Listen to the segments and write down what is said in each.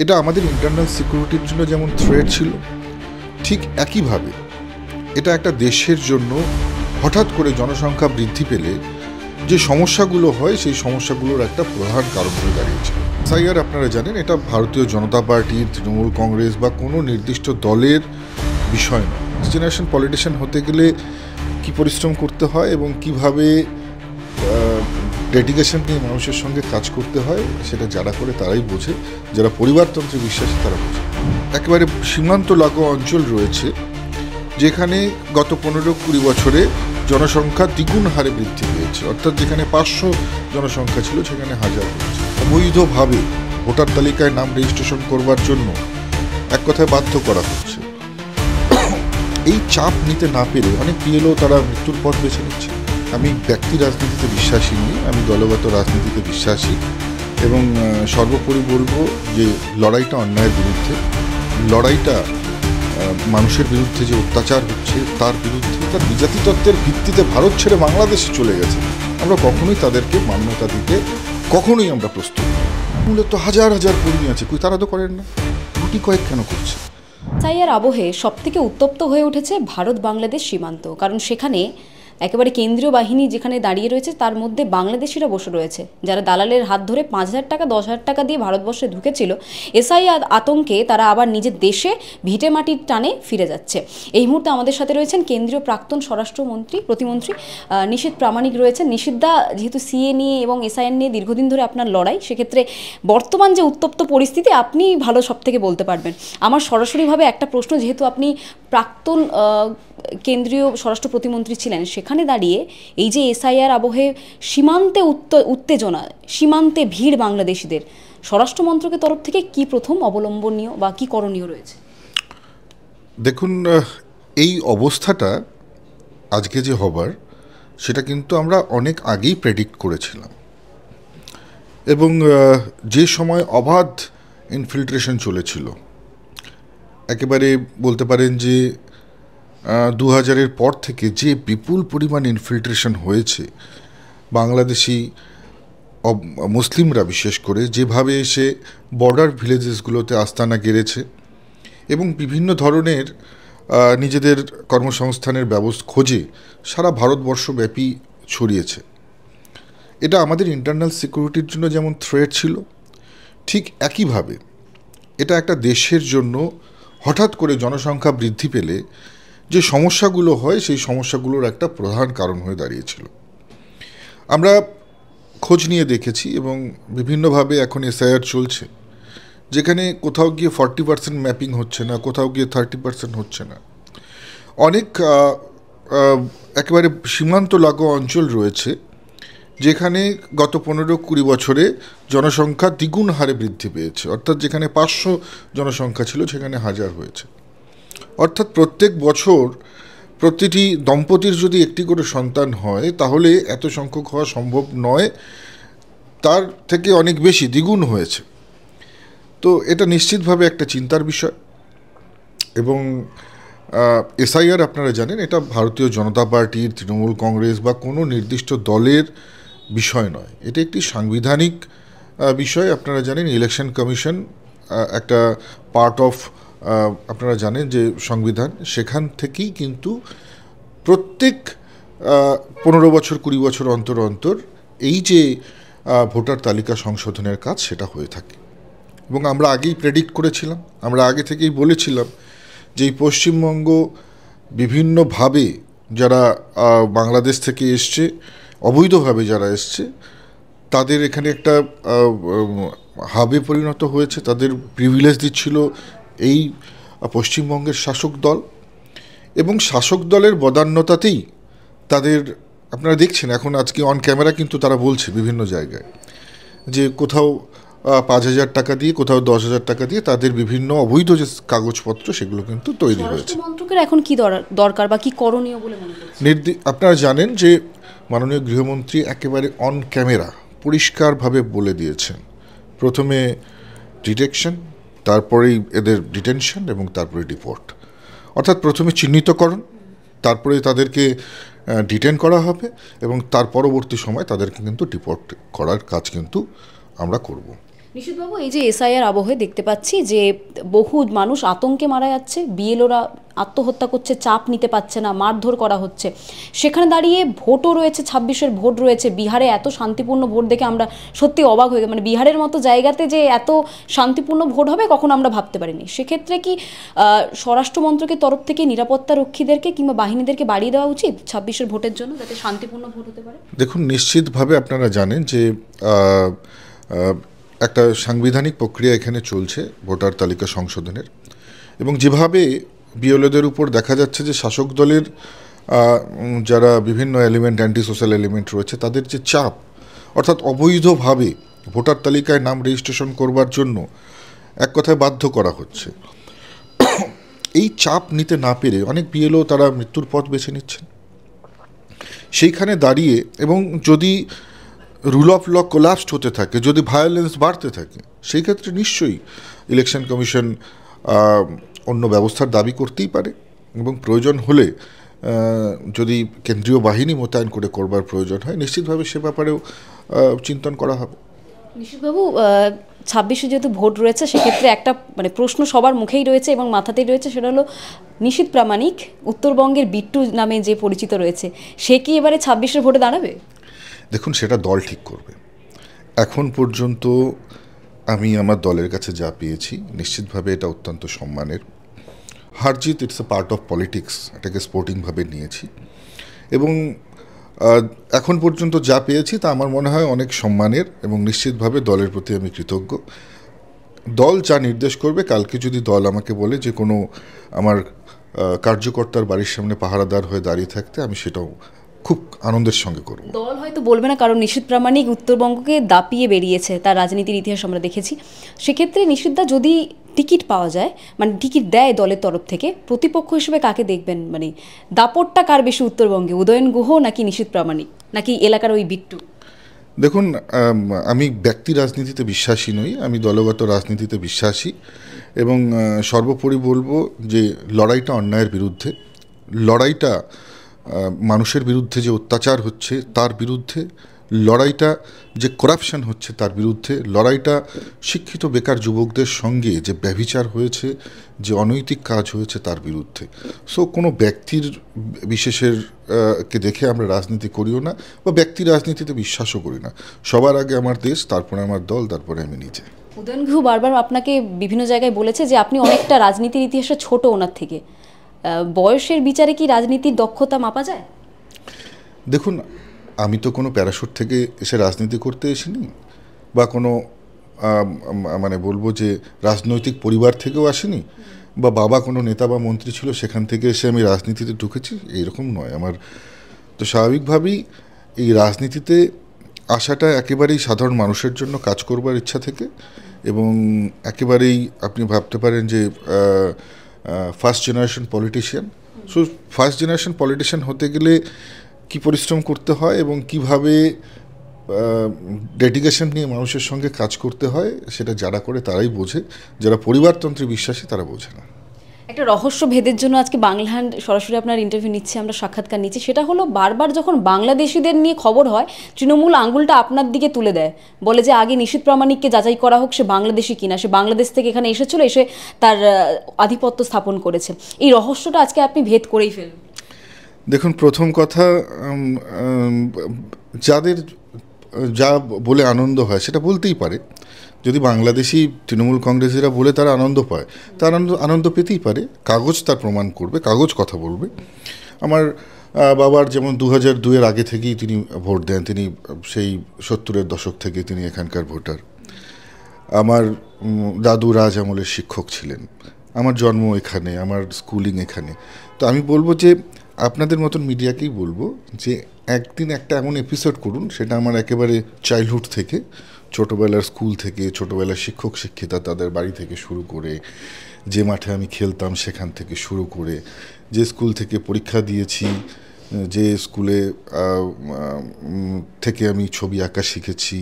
এটা আমাদের ইন্টারনাল সিকিউরিটির জন্য যেমন থ্রেট ছিল, ঠিক একইভাবে এটা একটা দেশের জন্য হঠাৎ করে জনসংখ্যা বৃদ্ধি পেলে যে সমস্যাগুলো হয় সেই সমস্যাগুলোর একটা প্রধান কারণ হয়ে দাঁড়িয়েছে। এসআইআর আপনারা জানেন, এটা ভারতীয় জনতা পার্টি, তৃণমূল কংগ্রেস বা কোনো নির্দিষ্ট দলের বিষয় নয়। জেনারেশন পলিটিশিয়ান হতে গেলে কি পরিশ্রম করতে হয় এবং কিভাবে ডেডিকেশন নিয়ে মানুষের সঙ্গে কাজ করতে হয় সেটা যারা করে তারাই বোঝে, যারা পরিবারতন্ত্রে বিশ্বাসী তারা বোঝে। একেবারে সীমান্ত লাগোয়া অঞ্চল রয়েছে যেখানে গত 15-20 বছরে জনসংখ্যা দ্বিগুণ হারে বৃদ্ধি পেয়েছে, অর্থাৎ যেখানে 500 জনসংখ্যা ছিল সেখানে 1000 হয়েছে। অবৈধভাবে ভোটার তালিকায় নাম রেজিস্ট্রেশন করবার জন্য এক কথায় বাধ্য করা হচ্ছে। এই চাপ নিতে না পেরে অনেক পিএলও তারা মৃত্যুর পথ বেছে নিচ্ছে। আমি ব্যক্তি রাজনীতিতে বিশ্বাসী নই, আমি দলগত রাজনীতিতে বিশ্বাসী এবং সর্বোপরি বলবো যে লড়াইটা অন্যায়ের বিরুদ্ধে, লড়াইটা মানুষের বিরুদ্ধে যে অত্যাচার হচ্ছে তার বিরুদ্ধে। তার বিজাতি তত্ত্বের ভিত্তিতে ভারত ছেড়ে বাংলাদেশে চলে গেছে, আমরা কখনোই তাদেরকে মান্যতা দিতে কখনোই আমরা প্রস্তুত নই। মূলত হাজার হাজার কর্মী আছে, কই তারা তো করেন না, গুটি কয়েক কেন করছে? এসআইআর আবহে সবথেকে উত্তপ্ত হয়ে উঠেছে ভারত বাংলাদেশ সীমান্ত, কারণ সেখানে একেবারে কেন্দ্রীয় বাহিনী যেখানে দাঁড়িয়ে রয়েছে তার মধ্যে বাংলাদেশিরা বসে রয়েছে, যারা দালালের হাত ধরে 5,000 টাকা 10,000 টাকা দিয়ে ভারতবর্ষে ঢুকেছিল। এসআইআর আতঙ্কে তারা আবার নিজের দেশে ভিটে মাটির টানে ফিরে যাচ্ছে। এই মুহূর্তে আমাদের সাথে রয়েছেন কেন্দ্রীয় প্রাক্তন স্বরাষ্ট্রমন্ত্রী প্রতিমন্ত্রী নিশীথ প্রামাণিক রয়েছেন। নিশীথদা, যেহেতু সিএ নিয়ে এবং এসআইআর নিয়ে দীর্ঘদিন ধরে আপনার লড়াই, সেক্ষেত্রে বর্তমান যে উত্তপ্ত পরিস্থিতি আপনি ভালো সব থেকে বলতে পারবেন। আমার সরাসরিভাবে একটা প্রশ্ন, যেহেতু আপনি প্রাক্তন কেন্দ্রীয় স্বরাষ্ট্র প্রতিমন্ত্রী ছিলেন, সেখানে দাঁড়িয়ে এই যে এসআইআর আবহে সীমান্তে উত্তেজনা, সীমান্তে ভিড় বাংলাদেশিদের, স্বরাষ্ট্র মন্ত্রকের তরফ থেকে কি প্রথম অবলম্বনীয় বা কি করণীয় রয়েছে? দেখুন, এই অবস্থাটা আজকে যে হবার সেটা কিন্তু আমরা অনেক আগেই প্রেডিক্ট করেছিলাম এবং যে সময় অবাধ ইনফিল্ট্রেশন চলেছিল, একেবারে বলতে পারেন যে 2000-এর পর থেকে যে বিপুল পরিমাণ ইনফিল্ট্রেশন হয়েছে, বাংলাদেশি মুসলিমরা বিশেষ করে যেভাবে এসে বর্ডার ভিলেজেসগুলোতে আস্তানা গেড়েছে এবং বিভিন্ন ধরনের নিজেদের কর্মসংস্থানের খোঁজে সারা ভারতবর্ষব্যাপী ছড়িয়েছে। এটা আমাদের ইন্টারনাল সিকিউরিটির জন্য যেমন থ্রেট ছিল, ঠিক একইভাবে এটা একটা দেশের জন্য হঠাৎ করে জনসংখ্যা বৃদ্ধি পেলে যে সমস্যাগুলো হয় সেই সমস্যাগুলোর একটা প্রধান কারণ হয়ে দাঁড়িয়েছিল। আমরা খোঁজ নিয়ে দেখেছি এবং বিভিন্নভাবে এখন এসআইআর চলছে, যেখানে কোথাও গিয়ে 40% ম্যাপিং হচ্ছে না, কোথাও গিয়ে 30% হচ্ছে না। অনেক একেবারে সীমান্ত লাগোয়া অঞ্চল রয়েছে যেখানে গত 15-20 বছরে জনসংখ্যা দ্বিগুণ হারে বৃদ্ধি পেয়েছে, অর্থাৎ যেখানে 500 জনসংখ্যা ছিল সেখানে 1000 হয়েছে। অর্থাৎ প্রত্যেক বছর প্রতিটি দম্পতির যদি একটি করে সন্তান হয় তাহলে এত সংখ্যক হওয়া সম্ভব নয়, তার থেকে অনেক বেশি, দ্বিগুণ হয়েছে। তো এটা নিশ্চিতভাবে একটা চিন্তার বিষয় এবং এসআইআর আপনারা জানেন, এটা ভারতীয় জনতা পার্টির, তৃণমূল কংগ্রেস বা কোনো নির্দিষ্ট দলের বিষয় নয়, এটা একটি সাংবিধানিক বিষয়। আপনারা জানেন ইলেকশন কমিশন একটা পার্ট অফ, আপনারা জানেন যে সংবিধান, সেখান থেকেই কিন্তু প্রত্যেক 15 বছর 20 বছর অন্তর অন্তর এই যে ভোটার তালিকা সংশোধনের কাজ সেটা হয়ে থাকে এবং আমরা আগেই প্রেডিক্ট করেছিলাম, আমরা আগে থেকেই বলেছিলাম যে এই পশ্চিমবঙ্গ বিভিন্নভাবে যারা বাংলাদেশ থেকে এসছে, অবৈধভাবে যারা এসছে, তাদের এখানে একটা হাবে পরিণত হয়েছে, তাদের প্রিভিলেজ দিচ্ছিল এই পশ্চিমবঙ্গের শাসক দল এবং শাসক দলের বদান্যতাতেই তাদের, আপনারা দেখছেন এখন আজকে অন ক্যামেরা কিন্তু তারা বলছে বিভিন্ন জায়গায় যে কোথাও 5,000 টাকা দিয়ে, কোথাও 10,000 টাকা দিয়ে তাদের বিভিন্ন অবৈধ যে কাগজপত্র সেগুলো কিন্তু তৈরি হয়েছে। মন্ত্রকের এখন কি দরকার বা কি করণীয় বলে মনে করছেন? আপনারা জানেন যে মাননীয় গৃহমন্ত্রী একেবারে অন ক্যামেরা পরিষ্কারভাবে বলে দিয়েছেন, প্রথমে ডিটেকশন, তারপরেই এদের ডিটেনশন এবং তারপরে ডিপোর্ট। অর্থাৎ প্রথমে চিহ্নিতকরণ, তারপরে তাদেরকে ডিটেন করা হবে এবং তার পরবর্তী সময় তাদেরকে কিন্তু ডিপোর্ট করার কাজ কিন্তু আমরা করব। নিশীথবাবু, এই যে এসআইআর আবহে দেখতে পাচ্ছি যে বহু মানুষ আতঙ্কে মারা যাচ্ছে, বিএলওরা আত্মহত্যা করছে, চাপ নিতে পারছে না, মারধর করা হচ্ছে, সেখানে দাঁড়িয়ে ভোটও রয়েছে, 26-এর ভোট রয়েছে, বিহারে এত শান্তিপূর্ণ ভোট দেখে আমরা সত্যি অবাক হয়ে মানে বিহারের মতো জায়গাতে যে এত শান্তিপূর্ণ ভোট হবে কখনো আমরা ভাবতে পারিনি। সেক্ষেত্রে কি স্বরাষ্ট্র মন্ত্রকের তরফ থেকে নিরাপত্তা রক্ষীদেরকে কিংবা বাহিনীদেরকে বাড়িয়ে দেওয়া উচিত 26-এর ভোটের জন্য, যাতে শান্তিপূর্ণ ভোট হতে পারে? দেখুন, নিশ্চিতভাবে আপনারা জানেন যে একটা সাংবিধানিক প্রক্রিয়া এখানে চলছে ভোটার তালিকা সংশোধনের, এবং যেভাবে বিএলওদের উপর দেখা যাচ্ছে যে শাসক দলের যারা বিভিন্ন এলিমেন্ট, অ্যান্টি সোশ্যাল এলিমেন্ট রয়েছে, তাদের যে চাপ, অর্থাৎ অবৈধভাবে ভোটার তালিকায় নাম রেজিস্ট্রেশন করবার জন্য এক কথায় বাধ্য করা হচ্ছে, এই চাপ নিতে না পেরে অনেক বিএলও তারা মৃত্যুর পথ বেছে নিচ্ছেন। সেইখানে দাঁড়িয়ে, এবং যদি রুল অফ ল কোলাপসড হতে থাকে, যদি ভায়োলেন্স বাড়তে থাকে, সেই ক্ষেত্রে নিশ্চয়ই ইলেকশন কমিশন অন্য ব্যবস্থার দাবি করতেই পারে, এবং প্রয়োজন হলে যদি কেন্দ্রীয় বাহিনী মোতায়েন করে করবার প্রয়োজন হয়, নিশ্চিতভাবে সে ব্যাপারেও চিন্তন করা হবে। নিশীথবাবু, 26-এ যেহেতু ভোট রয়েছে, সেক্ষেত্রে একটা মানে প্রশ্ন সবার মুখেই রয়েছে এবং মাথাতেই রয়েছে, সেটা হলো নিশীথ প্রামাণিক উত্তরবঙ্গের বিট্টু নামে যে পরিচিত রয়েছে, সে কি এবারে 26-এর ভোটে দাঁড়াবে? দেখুন, সেটা দল ঠিক করবে। এখন পর্যন্ত আমি আমার দলের কাছে যা পেয়েছি, নিশ্চিতভাবে এটা অত্যন্ত সম্মানের। হারজিত it's a part of politics, এটাকে স্পোর্টিংভাবে নিয়েছি, এবং এখন পর্যন্ত যা পেয়েছি তা আমার মনে হয় অনেক সম্মানের, এবং নিশ্চিতভাবে দলের প্রতি আমি কৃতজ্ঞ। দল যা নির্দেশ করবে, কালকে যদি দল আমাকে বলে যে কোনো আমার কার্যকর্তার বাড়ির সামনে পাহারাদার হয়ে দাঁড়িয়ে থাকতে, আমি সেটাও খুব আনন্দের সঙ্গে করব। দল হয়তো বলবে না, কারণ নিশীথ প্রামাণিক উত্তরবঙ্গকে দাপিয়ে বেরিয়েছে, তার রাজনীতির ইতিহাস আমরা দেখেছি। সেক্ষেত্রে নিশীথদা, যদি টিকিট পাওয়া যায়, মানে টিকিট দেয় দলের তরফ থেকে, প্রতিপক্ষ হিসেবে কাকে দেখবেন? মানে দাপটটা কার বেশি উত্তরবঙ্গে, উদয়ন গুহ নাকি নিশীথ প্রামাণিক, নাকি এলাকার ওই বিট্টু? দেখুন, আমি ব্যক্তি রাজনীতিতে বিশ্বাসী নই, আমি দলগত রাজনীতিতে বিশ্বাসী, এবং সর্বোপরি বলবো যে লড়াইটা অন্যায়ের বিরুদ্ধে, লড়াইটা মানুষের বিরুদ্ধে যে অত্যাচার হচ্ছে তার বিরুদ্ধে, লড়াইটা যে করাপশন হচ্ছে তার বিরুদ্ধে, লড়াইটা শিক্ষিত বেকার যুবকদের সঙ্গে যে ব্যভিচার হয়েছে, যে অনৈতিক কাজ হয়েছে তার বিরুদ্ধে। সো কোনো ব্যক্তির বিশেষের কে দেখে আমরা রাজনীতি করিও না, বা ব্যক্তি রাজনীতিতে বিশ্বাসও করি না। সবার আগে আমার দেশ, তারপরে আমার দল, তারপরে আমি নিজে। উদয়ন গুহ বারবার আপনাকে বিভিন্ন জায়গায় বলেছে যে আপনি অনেকটা রাজনীতির ইতিহাসে ছোট ওনার থেকে। বয়সের বিচারে কি রাজনীতির দক্ষতা মাপা যায়? দেখুন, আমি তো কোনো প্যারাশুট থেকে এসে রাজনীতি করতে এসিনি, বা কোনো মানে বলবো যে রাজনৈতিক পরিবার থেকেও আসিনি, বা বাবা কোনো নেতা বা মন্ত্রী ছিল সেখান থেকে এসে আমি রাজনীতিতে ঢুকেছি, এইরকম নয় আমার। তো স্বাভাবিকভাবেই এই রাজনীতিতে আসাটা একেবারেই সাধারণ মানুষের জন্য কাজ করবার ইচ্ছা থেকে, এবং একেবারেই আপনি ভাবতে পারেন যে first generation politician. So first generation politician হতে গেলে কি পরিশ্রম করতে হয় এবং কিভাবে ডেডিকেশন নিয়ে মানুষের সঙ্গে কাজ করতে হয়, সেটা যারা করে তারাই বোঝে, যারা পরিবারতন্ত্রে বিশ্বাসী তারা বোঝে না। একটা রহস্য ভেদের জন্য আজকে বাংলাহ্যান্ড সরাসরি আপনার ইন্টারভিউ নিচ্ছি, আমরা সাক্ষাৎকার নিচ্ছি। সেটা হলো, বারবার যখন বাংলাদেশিদের নিয়ে খবর হয়, তৃণমূল আঙুলটা আপনার দিকে তুলে দেয়, বলে যে আগে নিশীথ প্রামাণিককে যাচাই করা হোক, সে বাংলাদেশি কিনা, সে বাংলাদেশ থেকে এখানে এসেছিল, এসে তার আধিপত্য স্থাপন করেছে। এই রহস্যটা আজকে আপনি ভেদ করেই ফেলুন। দেখুন, প্রথম কথা, যাদের যা বলে আনন্দ হয় সেটা বলতেই পারে। যদি বাংলাদেশি তৃণমূল কংগ্রেসিরা বলে তারা আনন্দ পায়, তার আনন্দ পেতেই পারে। কাগজ তার প্রমাণ করবে, কাগজ কথা বলবে। আমার বাবার যেমন 2002-এর আগে থেকেই তিনি ভোট দেন, তিনি সেই 70-এর দশক থেকে তিনি এখানকার ভোটার। আমার দাদু রাজ আমলের শিক্ষক ছিলেন, আমার জন্ম এখানে, আমার স্কুলিং এখানে। তো আমি বলবো যে আপনাদের মতন মিডিয়াকেই বলবো যে একদিন একটা এমন এপিসোড করুন, সেটা আমার একেবারে চাইল্ডহুড থেকে, ছোটোবেলার স্কুল থেকে, ছোটোবেলার শিক্ষক শিক্ষিকা তাদের বাড়ি থেকে শুরু করে, যে মাঠে আমি খেলতাম সেখান থেকে শুরু করে, যে স্কুল থেকে পরীক্ষা দিয়েছি, যে স্কুলে থেকে আমি ছবি আঁকা শিখেছি,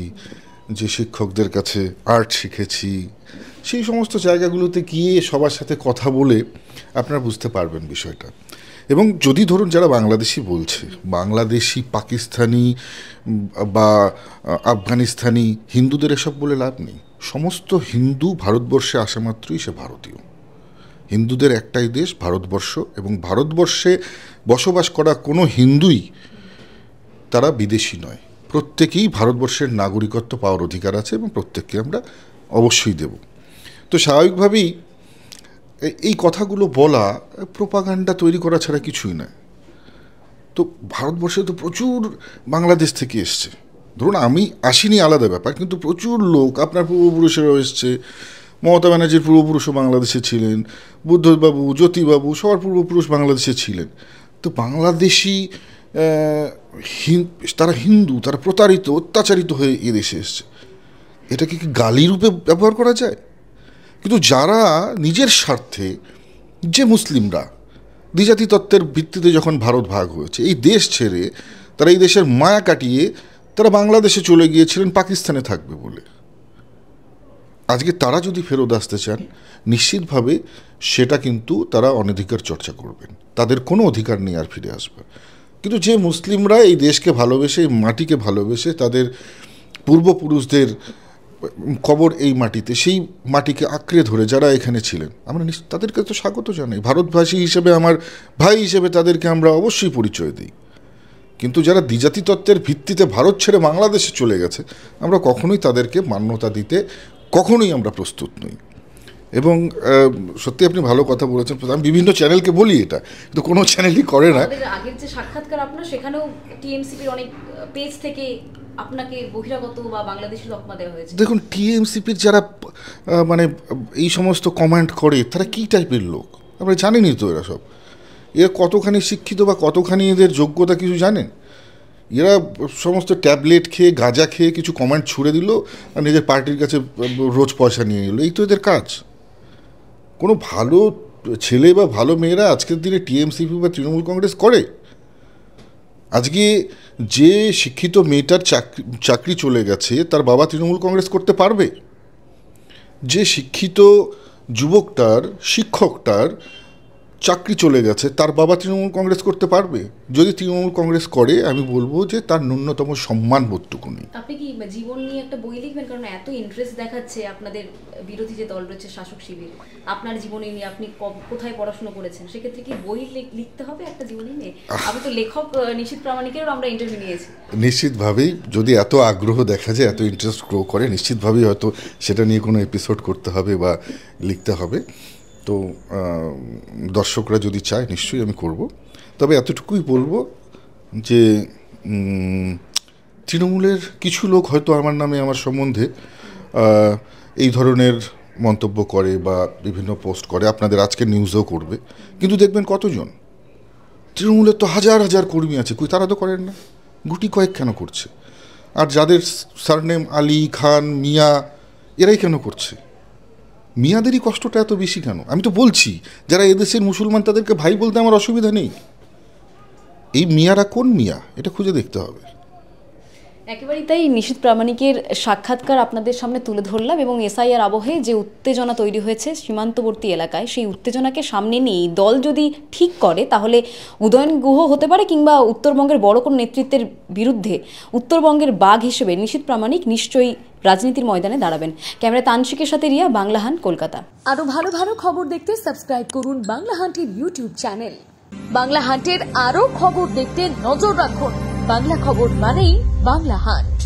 যে শিক্ষকদের কাছে আর্ট শিখেছি, সেই সমস্ত জায়গাগুলোতে গিয়ে সবার সাথে কথা বলে আপনারা বুঝতে পারবেন বিষয়টা। এবং যদি ধরুন যারা বাংলাদেশি বলছে, বাংলাদেশি, পাকিস্তানি বা আফগানিস্তানি, হিন্দুদের এসব বলে লাভ নেই। সমস্ত হিন্দু ভারতবর্ষে আসা মাত্রই সে ভারতীয়। হিন্দুদের একটাই দেশ ভারতবর্ষ, এবং ভারতবর্ষে বসবাস করা কোনো হিন্দুই তারা বিদেশি নয়। প্রত্যেকেই ভারতবর্ষের নাগরিকত্ব পাওয়ার অধিকার আছে, এবং প্রত্যেককে আমরা অবশ্যই দেব। তো স্বাভাবিকভাবেই এই কথাগুলো বলা প্রোপাগান্ডা তৈরি করা ছাড়া কিছুই নয়। তো ভারতবর্ষে তো প্রচুর বাংলাদেশ থেকে এসছে। ধরুন আমি আসিনি, আলাদা ব্যাপার, কিন্তু প্রচুর লোক, আপনার পূর্বপুরুষেরাও এসছে, মমতা ব্যানার্জির পূর্বপুরুষও বাংলাদেশে ছিলেন, বুদ্ধবাবু, জ্যোতিবাবু, সবার পূর্বপুরুষ বাংলাদেশে ছিলেন। তো বাংলাদেশি তারা হিন্দু, তারা প্রতারিত, অত্যাচারিত হয়ে এদেশে এসছে। এটাকে কি গালি রূপে ব্যবহার করা যায়? কিন্তু যারা নিজের স্বার্থে, যে মুসলিমরা দ্বিজাতি তত্ত্বের ভিত্তিতে যখন ভারত ভাগ হয়েছে, এই দেশ ছেড়ে তারা এই দেশের মায়া কাটিয়ে তারা বাংলাদেশে চলে গিয়েছিলেন পাকিস্তানে থাকবে বলে, আজকে তারা যদি ফেরত আসতে চান, নিশ্চিতভাবে সেটা কিন্তু তারা অনধিকার চর্চা করবেন। তাদের কোনো অধিকার নেই আর ফিরে আসবে। কিন্তু যে মুসলিমরা এই দেশকে ভালোবেসে, এই মাটিকে ভালোবেসে, তাদের পূর্বপুরুষদের কবর এই মাটিতে, সেই মাটিকে আঁকড়ে ধরে যারা এখানে ছিলেন, আমরা তাদেরকে তো স্বাগত জানাই। ভারতবাসী হিসেবে, আমার ভাই হিসেবে তাদেরকে আমরা অবশ্যই পরিচয় দিই। কিন্তু যারা দ্বিজাতি তত্ত্বের ভিত্তিতে ভারত ছেড়ে বাংলাদেশে চলে গেছে, আমরা কখনোই তাদেরকে মান্যতা দিতে কখনোই আমরা প্রস্তুত নই। এবং সত্যি আপনি ভালো কথা বলেছেন। আমি বিভিন্ন চ্যানেলকে বলি এটা, কিন্তু কোনো চ্যানেলই করে না। আগের যে সাক্ষাৎকার আপনার, সেখানেও টিএমসিপির অনেক পেজ থেকে আপনাকে বহিরাগত বা বাংলাদেশি তকমা দেওয়া হয়েছে। দেখুন, টিএমসিপির যারা মানে এই সমস্ত কমেন্ট করে, তারা কী টাইপের লোক আমরা জানিনি তো। এরা কতখানি শিক্ষিত বা কতখানি এদের যোগ্যতা কিছু জানেন? এরা সমস্ত ট্যাবলেট খেয়ে, গাঁজা খেয়ে কিছু কমেন্ট ছুড়ে দিল আর নিজের পার্টির কাছে রোজ পয়সা নিয়ে নিল। এই তো এদের কাজ। কোনো ভালো ছেলে বা ভালো মেয়েরা আজকের দিনে টিএমসিপি বা তৃণমূল কংগ্রেস করে? আজকে যে শিক্ষিত মেয়েটার চাকরি চলে গেছে, তার বাবা তৃণমূল কংগ্রেস করতে পারবে? যে শিক্ষিত যুবকটার, শিক্ষকটার চাকরি চলে গেছে, তার বাবা তৃণমূল কংগ্রেস করতে পারবে? যদি তৃণমূল কংগ্রেস করে, আমি বলবো যে তার ন্যূনতম সম্মান বোধটুকু নেই। আপনি কি জীবন নিয়ে একটা বই লিখবেন? কারণ এত ইন্টারেস্ট দেখাচ্ছে আপনাদের বিরোধী যে দল রয়েছে শাসক শিবির, আপনার জীবনী নিয়ে, আপনি কোথায় পড়াশোনা করেছেন, সেক্ষেত্রে কি বই লিখতে হবে একটা জীবনী নিয়ে? আমি তো লেখক নিশীথ প্রামাণিকেরও আমরা ইন্টারভিউ নিয়েছি। নিশ্চিতভাবেই যদি এত আগ্রহ দেখা যায়, এত ইন্টারেস্ট গ্রো করে, নিশ্চিতভাবেই হয়তো সেটা নিয়ে কোনো এপিসোড করতে হবে বা লিখতে হবে। তো দর্শকরা যদি চায়, নিশ্চয়ই আমি করব। তবে এতটুকুই বলবো যে তৃণমূলের কিছু লোক হয়তো আমার নামে, আমার সম্বন্ধে এই ধরনের মন্তব্য করে বা বিভিন্ন পোস্ট করে, আপনাদের আজকের নিউজও করবে। কিন্তু দেখবেন কতজন তৃণমূলের তো হাজার হাজার কর্মী আছে, কই তারা তো করেন না, গুটি কয়েক কেন করছে? আর যাদের সারনেম আলী, খান, মিয়া, এরাই কেন করছে? মিয়াদেরই কষ্টটা এত বেশি কেন? আমি তো বলছি, যারা এদেশের মুসলমান তাদেরকে ভাই বলতে আমার অসুবিধা নেই। এই মিয়ারা কোন মিয়া, এটা খুঁজে দেখতে হবে। একেবারেই তাই। নিশীথ প্রামাণিকের সাক্ষাৎকার আপনাদের সামনে তুলে ধরলাম, এবং এসআইআর আবহে যে উত্তেজনা তৈরি হয়েছে সীমান্তবর্তী এলাকায়, সেই উত্তেজনাকে সামনে নিয়ে দল যদি ঠিক করে, তাহলে উদয়ন গুহ হতে পারে, কিংবা উত্তরবঙ্গের বড় কোনো নেতৃত্বের বিরুদ্ধে উত্তরবঙ্গের বাঘ হিসেবে নিশীথ প্রামাণিক নিশ্চয়ই রাজনীতির ময়দানে দাঁড়াবেন। ক্যামেরা তান্ত্রিকের সাথে রিয়া, বাংলাহান, কলকাতা। আরো ভালো ভালো খবর দেখতে সাবস্ক্রাইব করুন বাংলাহান্টের ইউটিউব চ্যানেল। বাংলাহান্টের আরো খবর দেখতে নজর রাখুন। বাংলা খবর মানেই বাংলাহান্ট।